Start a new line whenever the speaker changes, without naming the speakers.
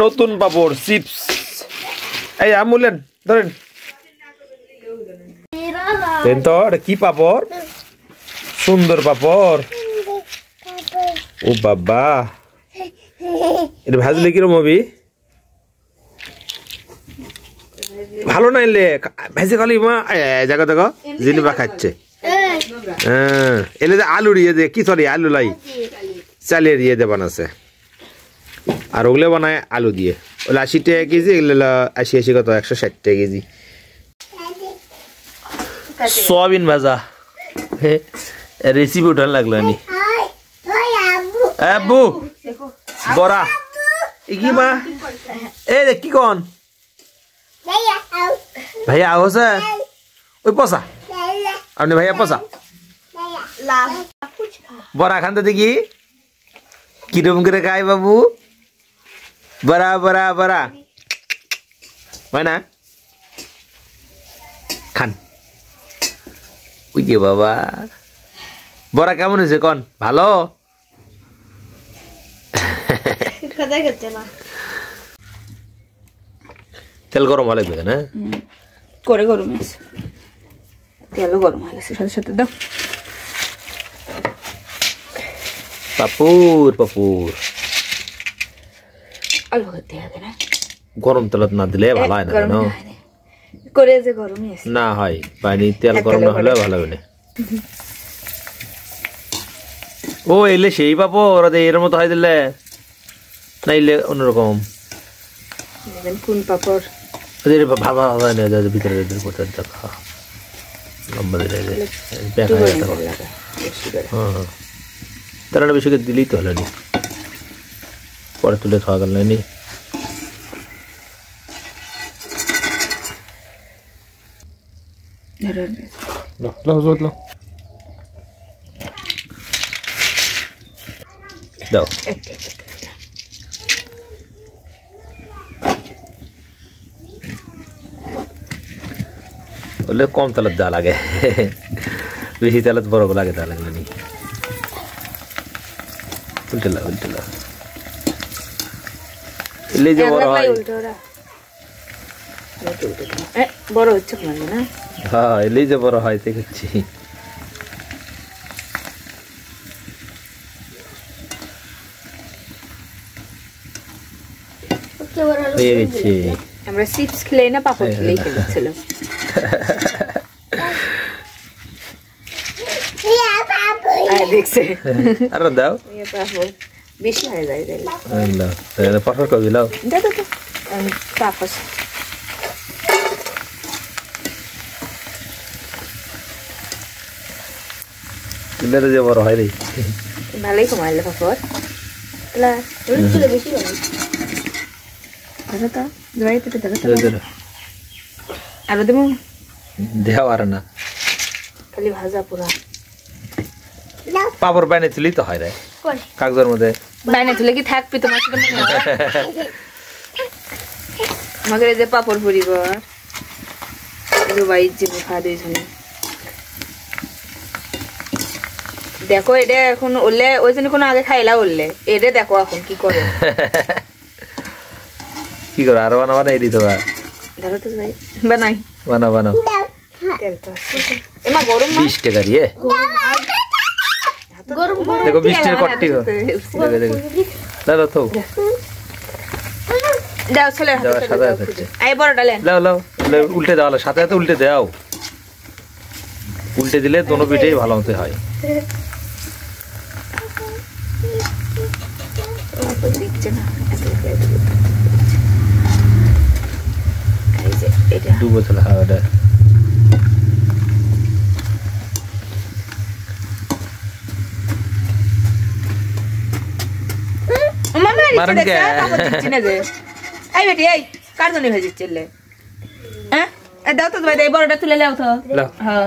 নতুন পাপড় চিপস এই আমুলেন ধরেন দেন তো এটা কি পাপড় সুন্দর পাপড় ও বাবা এটা ভাজলে কিরম হবি ভালো নাইলে ভেজে খালি মা জায়গা দেখো জিনিবা খাচ্ছে এলে আলু দিয়ে দে কি সরি আলু লাই চালিয়ে দিয়ে দে বানাছে আর ওগুলো বানায় আলু দিয়ে ওগুলো 80 টাকা কেজি এগুলো 80 কত 160 টাকা কেজি सोयाबीन भाजा रेसिपी उठाने लागलो नी अब्बू बरा इकी बा ए देखी कौन भैया आओ से ओए पोसा अपने भैया पोसा बरा खान तो देखी किरम करे काय बाबू बरा बरा बरा mana খান ওই যে বাবা বড়া কেমন হয়েছে কোন ভালো তেল গরম হলে লাগবে না
করে গরম আছে তেল গরম হলে সাথে সাথে দাও
পাপুর পাপুর
অল্প করতে হবে না
গরম তেল না দিলে ভালো হয় না
করে যে গরমই আছে
না হয় পানি তেল গরম না হলে ভালো হবে না ও এলে সেই পাপো ওরা এর মতো হয় দিলে নাইলে অন্যরকম
কোন পাপড়
ওদের ভাবা হয় না যাদের ভিতরে যাদের করতে দেখা লম্বা দিলে ব্যাক হয়ে যেতে হবে হ্যাঁ তারা বেশি করে দিলেই তো হলো নি পরে তুলে খাওয়া গেল নি लो जोत लो दो बोले कम तलत दा लागे बेसी तलत बड़ो लागे दा लागले नी उल्टे ला ले जो बड़ो है
বড় হচ্ছে মানে না
হ্যাঁ এলেই যে বড় হয় দেখছি
আমরা চিপস খেলে না পাপড় খেলেই খেলেছিলাম দেখছে
আরে দাও
বেশি হয়ে যায়
তাহলে পাপড় কবে দিলাও
দাও তো পাপড়
দিলে তো যে বড় হয় রে
ভালোই কমাইলে পাপড় তাহলে চলে বেশি হবে দাদা তো জয় তো দাদা আর দেবো
দেও আর না
খালি ভাজা পুরা
পাপড় বানিয়ে তুলি তো হয় রে কাগজের মধ্যে
বানিয়ে তুলে কি থাকবি তোমার সাথে মনে হয় যে পাপড় পুরিব রুবাই যে খাওয়া দিয়েছিলেন দেখো এটা এখন ওলে ওই জন্য কোনো আগে খাইলা ওলে এটা দেখো এখন কি করে
কি করে আর বানাবা না এডি তোবা
ধরো তো ভাই বানাই
বানাও
তেল তো এমা গরম
20 টাকা দিয়ে
গরম
দেখো 20 টাকা কট্টি গো দেখো দাও তো
দাও চলে
সাদা আছে
আই বড় ডালেন
লাও উল্টে দাও সাথে সাথে উল্টে দাও উল্টে দিলে দোনো পিঠেই ভালো মতো হয়
দিচ্ছে না
দু বোতল হাওয়াটা
মারন কে দিচ্ছি না যে এই বেটি এই কার জন্য ভেজিচ্ছিলে হ্যাঁ দাও তো ভাই এই বড়টা তুলে নাও তো হ্যাঁ